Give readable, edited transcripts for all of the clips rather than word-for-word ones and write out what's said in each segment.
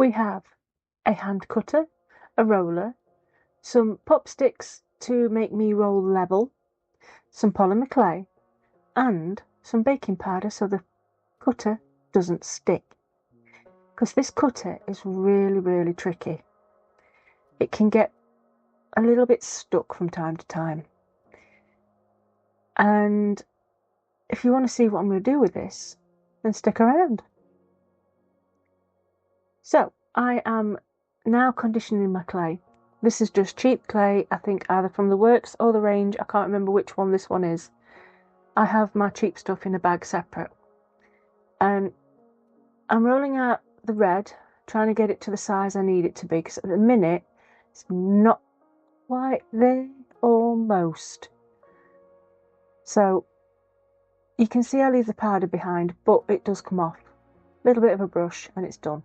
We have a hand cutter, a roller, some pop sticks to make me roll level, some polymer clay, and some baking powder so the cutter doesn't stick. Because this cutter is really tricky. It can get a little bit stuck from time to time. And if you want to see what I'm going to do with this, then stick around. So I am now conditioning my clay. This is just cheap clay, I think either from the Works or the range. I can't remember which one this one is. I have my cheap stuff in a bag separate. And I'm rolling out the red, trying to get it to the size I need it to be, because at the minute it's not quite there, almost. So you can see I leave the powder behind, but it does come off. A little bit of a brush and it's done.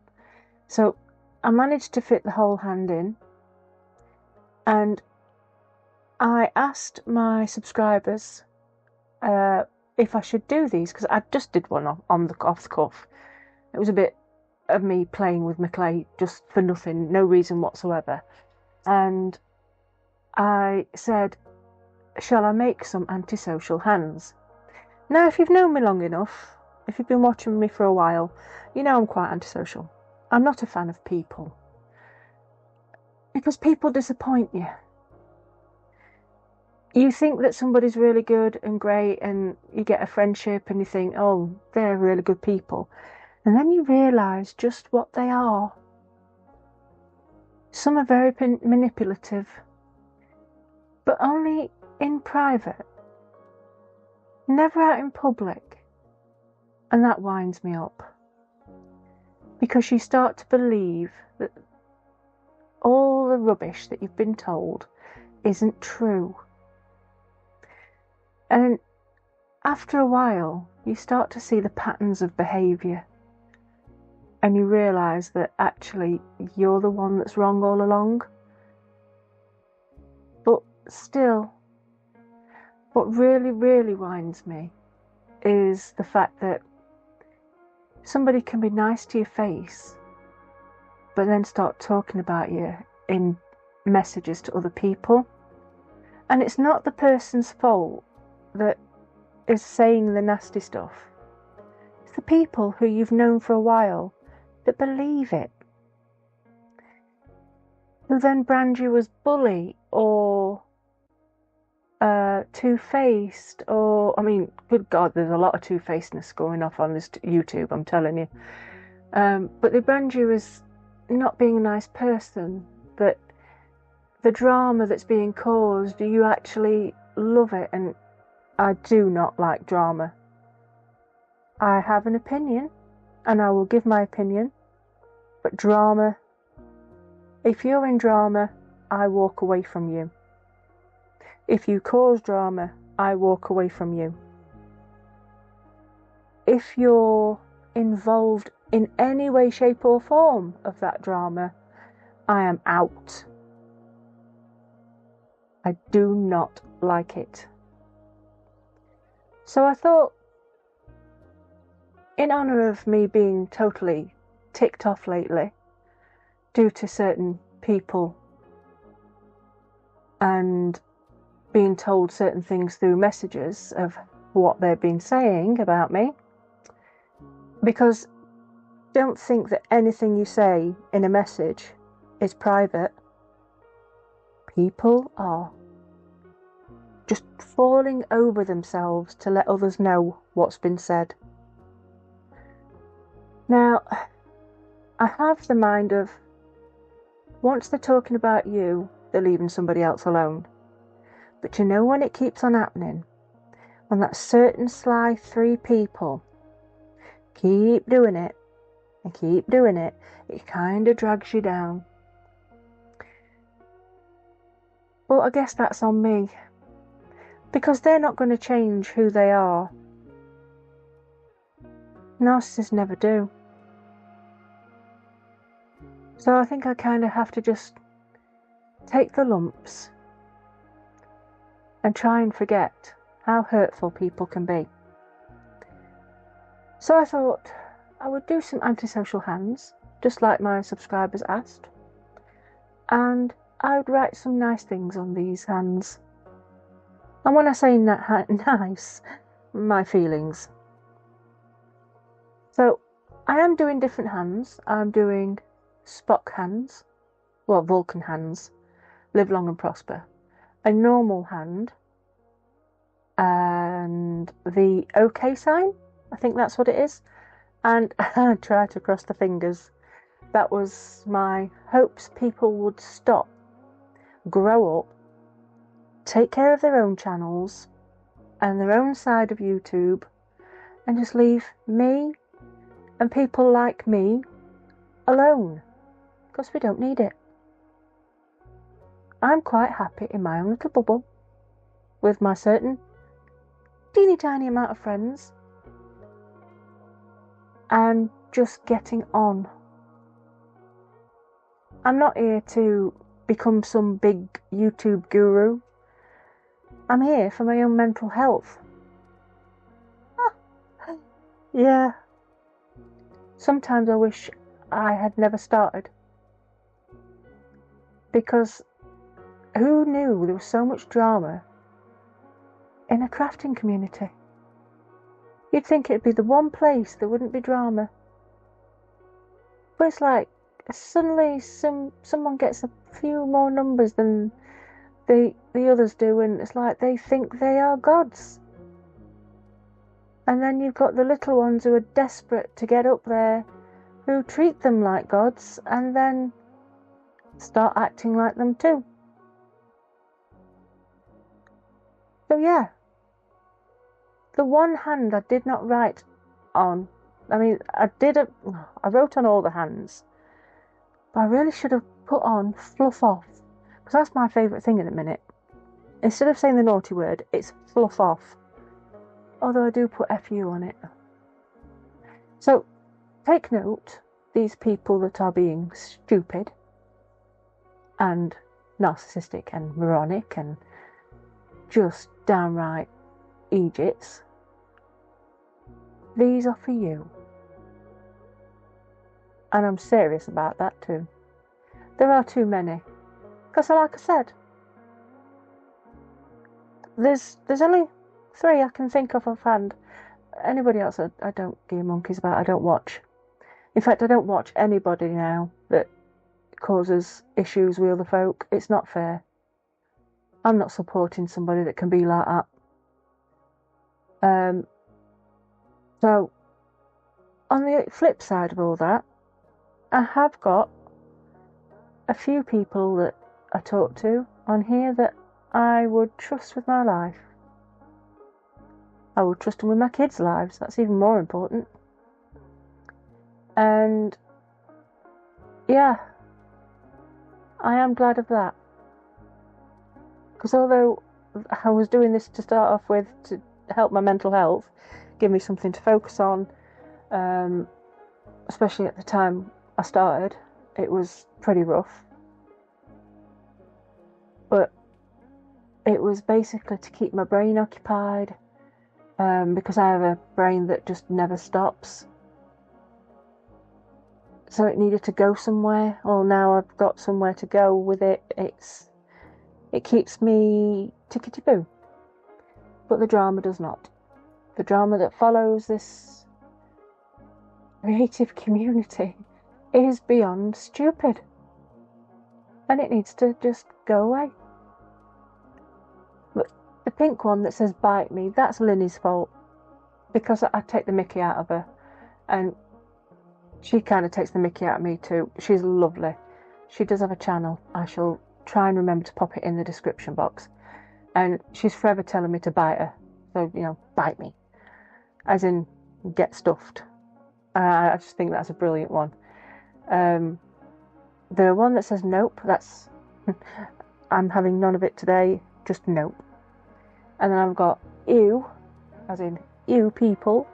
So I managed to fit the whole hand in, and I asked my subscribers if I should do these, because I just did one off the cuff. It was a bit of me playing with my clay just for nothing, no reason whatsoever. And I said, shall I make some antisocial hands? Now, if you've known me long enough, if you've been watching me for a while, you know I'm quite antisocial. I'm not a fan of people. Because people disappoint you. You think that somebody's really good and great, and you get a friendship and you think, oh, they're really good people. And then you realise just what they are. Some are very manipulative, but only in private. Never out in public. And that winds me up. Because you start to believe that all the rubbish that you've been told isn't true. And after a while, you start to see the patterns of behaviour. And you realise that actually you're the one that's wrong all along. But still, what really winds me is the fact that somebody can be nice to your face, but then start talking about you in messages to other people. And it's not the person's fault that is saying the nasty stuff. It's the people who you've known for a while that believe it, who then brand you as bully or two-faced, or, I mean, good God, there's a lot of two-facedness going off on this YouTube, I'm telling you. But they brand you as not being a nice person, that the drama that's being caused, you actually love it, and I do not like drama. I have an opinion, and I will give my opinion, but drama, if you're in drama, I walk away from you. If you cause drama, I walk away from you. If you're involved in any way, shape or form of that drama, I am out. I do not like it. So I thought, in honour of me being totally ticked off lately due to certain people and being told certain things through messages of what they've been saying about me, because don't think that anything you say in a message is private. People are just falling over themselves to let others know what's been said. Now, I have the mind of, once they're talking about you, they're leaving somebody else alone. But you know when it keeps on happening, when that certain sly 3 people keep doing it and keep doing it, it kind of drags you down. Well, I guess that's on me, because they're not going to change who they are. Narcissists never do. So I think I kind of have to just take the lumps and try and forget how hurtful people can be. So I thought I would do some antisocial hands, just like my subscribers asked. And I would write some nice things on these hands. And when I say nice, my feelings. So I am doing different hands. I'm doing Spock hands, well, Vulcan hands, live long and prosper, a normal hand, and the OK sign, I think that's what it is, and I try to cross the fingers. That was my hopes people would stop, grow up, take care of their own channels and their own side of YouTube, and just leave me and people like me alone, because we don't need it. I'm quite happy in my own little bubble with my certain teeny tiny amount of friends and just getting on. I'm not here to become some big YouTube guru. I'm here for my own mental health. Yeah. Sometimes I wish I had never started. Because who knew there was so much drama in a crafting community? You'd think it'd be the one place there wouldn't be drama. But it's like suddenly someone gets a few more numbers than the others do, and it's like they think they are gods. And then you've got the little ones who are desperate to get up there, who treat them like gods and then start acting like them too. So yeah, the one hand I did not write on, I mean, I wrote on all the hands, but I really should have put on fluff off, because that's my favourite thing at the minute. Instead of saying the naughty word, it's fluff off. Although I do put FU on it. So, take note, these people that are being stupid and narcissistic and moronic and just downright Egypts, these are for you. And I'm serious about that too. There are too many. Because like I said, there's only 3 I can think of offhand. Anybody else I don't give monkeys about, I don't watch. In fact, I don't watch anybody now that causes issues with other folk. It's not fair. I'm not supporting somebody that can be like that. So, on the flip side of all that, I have got a few people that I talk to on here that I would trust with my life. I would trust them with my kids' lives. That's even more important. And yeah, I am glad of that. Because although I was doing this to start off with to help my mental health, give me something to focus on, especially at the time I started, it was pretty rough. But it was basically to keep my brain occupied, because I have a brain that just never stops. So it needed to go somewhere. Well, now I've got somewhere to go with it. It keeps me tickety-boo. But the drama does not. The drama that follows this creative community is beyond stupid. And it needs to just go away. But the pink one that says bite me, that's Linny's fault. Because I take the mickey out of her. And she kind of takes the mickey out of me too. She's lovely. She does have a channel. I shall try and remember to pop it in the description box. And she's forever telling me to bite her. So, bite me. As in, get stuffed. I just think that's a brilliant one. The one that says nope, that's... I'm having none of it today. Just nope. And then I've got ew. As in, ew people.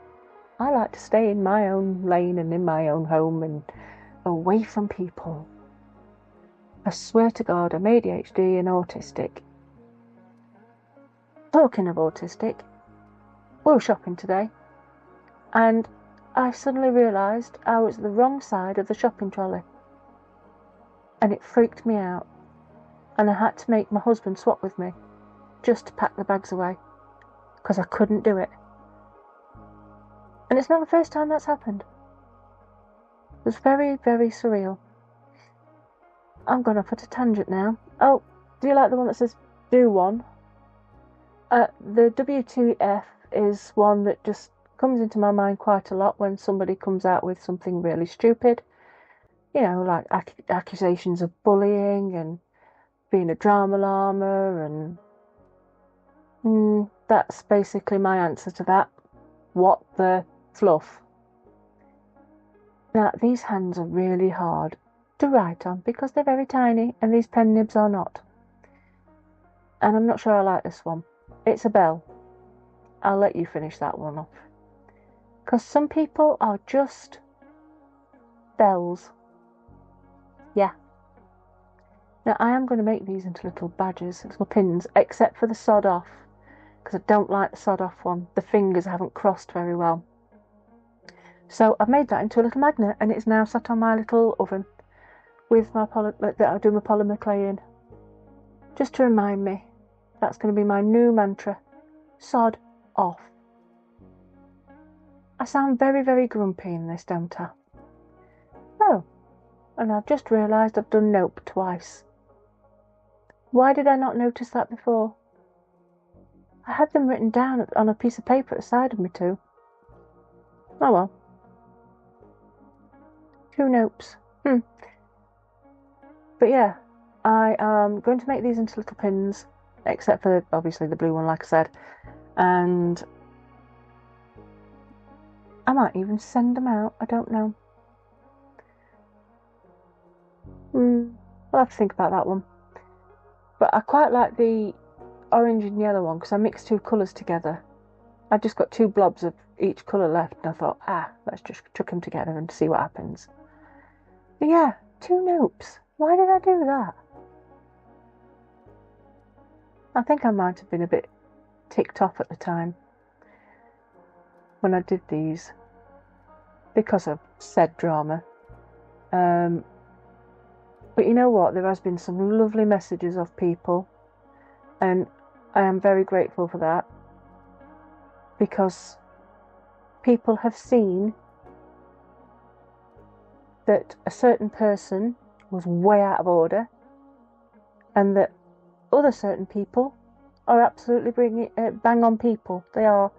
I like to stay in my own lane and in my own home and away from people. I swear to God, I'm ADHD and autistic. Talking of autistic, we were shopping today, and I suddenly realised I was the wrong side of the shopping trolley. And it freaked me out. And I had to make my husband swap with me just to pack the bags away, because I couldn't do it. And it's not the first time that's happened. It was very, very surreal. I'm going off at a tangent now. Oh, do you like the one that says do one? The WTF is one that just comes into my mind quite a lot when somebody comes out with something really stupid. You know, like accusations of bullying and being a drama llama, and that's basically my answer to that. What the fluff? Now, these hands are really hard to write on because they're very tiny and these pen nibs are not. And I'm not sure I like this one. It's a bell. I'll let you finish that one off. Because some people are just bells. Yeah. Now, I am going to make these into little badges, little pins, except for the sod off. Because I don't like the sod off one. The fingers haven't crossed very well. So I've made that into a little magnet, and it's now sat on my little oven with my that I do my polymer clay in. Just to remind me, that's going to be my new mantra. Sod off. I sound very, very grumpy in this, don't I? Oh, and I've just realised I've done nope twice. Why did I not notice that before? I had them written down on a piece of paper at the side of me too. Oh well. 2 nopes. But yeah, I am going to make these into little pins, except for obviously the blue one, like I said. And I might even send them out, I don't know. I'll have to think about that one. But I quite like the orange and yellow one because I mixed 2 colours together. I've just got 2 blobs of each colour left, and I thought, let's just chuck them together and see what happens. But yeah, 2 nopes. Why did I do that? I think I might have been a bit ticked off at the time when I did these because of said drama. But you know what? There has been some lovely messages of people, and I am very grateful for that, because people have seen that a certain person was way out of order, and that other certain people are absolutely bang on people. They are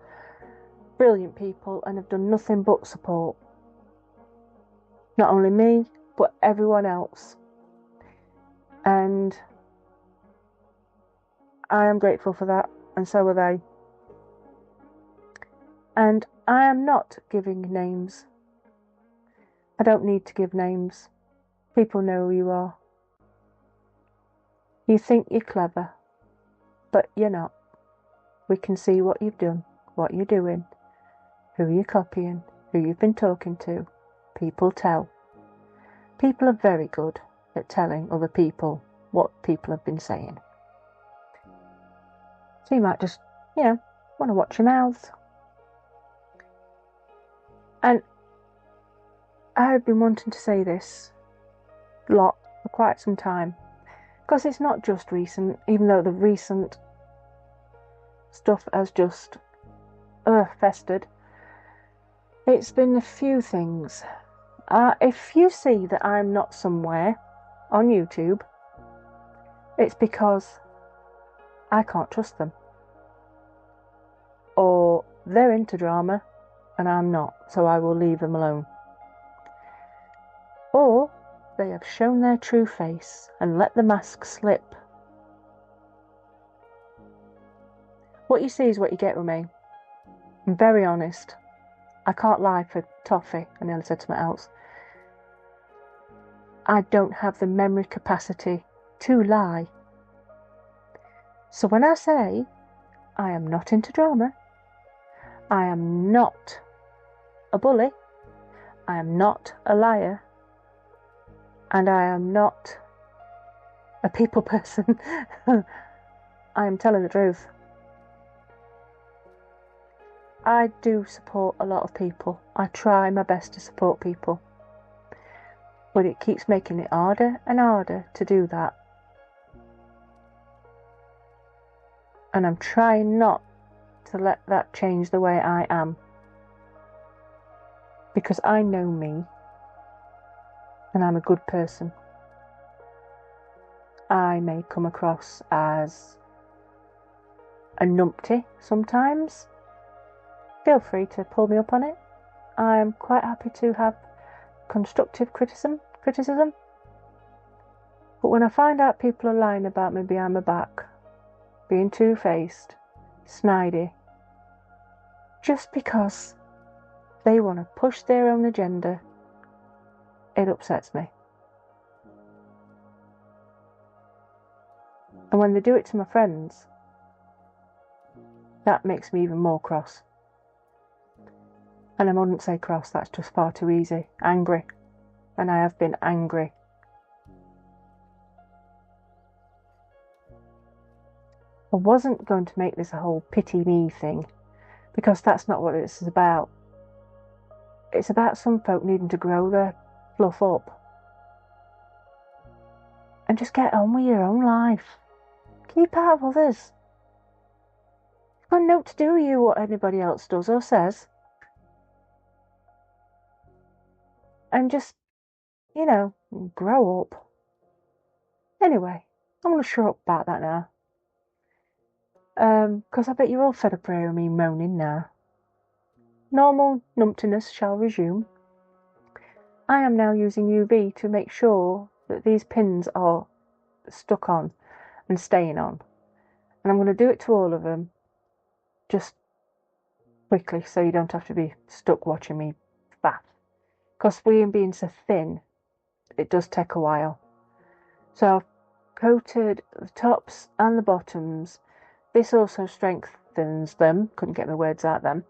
brilliant people and have done nothing but support. Not only me, but everyone else. And I am grateful for that, and so are they. And I am not giving names. I don't need to give names. People know who you are. You think you're clever, but you're not. We can see what you've done, what you're doing, who you're copying, who you've been talking to. People tell. People are very good at telling other people what people have been saying. So you might just, want to watch your mouths. And I have been wanting to say this lot for quite some time, because it's not just recent, even though the recent stuff has just festered. It's been a few things. If you see that I'm not somewhere on YouTube, it's because I can't trust them. Or they're into drama and I'm not, so I will leave them alone. Or they have shown their true face and let the mask slip. What you see is what you get with me. I'm very honest. I can't lie for toffee, I nearly said something else. I don't have the memory capacity to lie. So when I say I am not into drama, I am not a bully, I am not a liar, and I am not a people person, I am telling the truth. I do support a lot of people. I try my best to support people. But it keeps making it harder and harder to do that. And I'm trying not to let that change the way I am. Because I know me. And I'm a good person. I may come across as a numpty sometimes. Feel free to pull me up on it. I'm quite happy to have constructive criticism. But when I find out people are lying about me behind my back, being two-faced, snidey, just because they want to push their own agenda, it upsets me. And when they do it to my friends, that makes me even more cross. And I wouldn't say cross, that's just far too easy. Angry. And I have been angry. I wasn't going to make this a whole pity me thing, because that's not what this is about. It's about some folk needing to grow their fluff up. And just get on with your own life. Keep out of others. You've got no to do with you what anybody else does or says. And just, grow up. Anyway, I'm going to shut up about that now. Because I bet you're all fed up of hearing me moaning now. Normal numptiness shall resume. I am now using UV to make sure that these pins are stuck on and staying on. And I'm going to do it to all of them just quickly so you don't have to be stuck watching me faff. Because being so thin, it does take a while. So I've coated the tops and the bottoms. This also strengthens them. Couldn't get my words out then.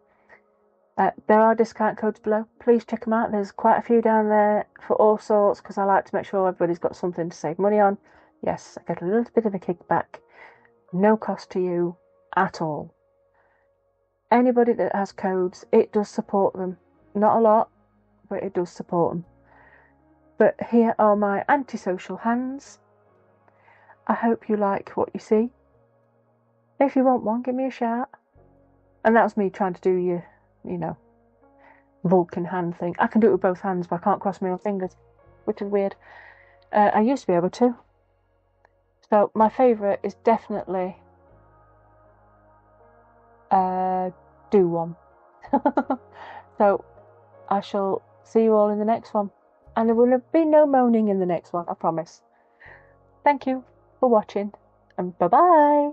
There are discount codes below. Please check them out. There's quite a few down there for all sorts, because I like to make sure everybody's got something to save money on. Yes, I get a little bit of a kickback. No cost to you at all. Anybody that has codes, it does support them. Not a lot, but it does support them. But here are my antisocial hands. I hope you like what you see. If you want one, give me a shout. And that was me trying to do your, Vulcan hand thing. I can do it with both hands, but I can't cross my own fingers, which is weird. I used to be able to. So my favourite is definitely do one. So I shall see you all in the next one. And there will be no moaning in the next one, I promise. Thank you for watching, and bye-bye.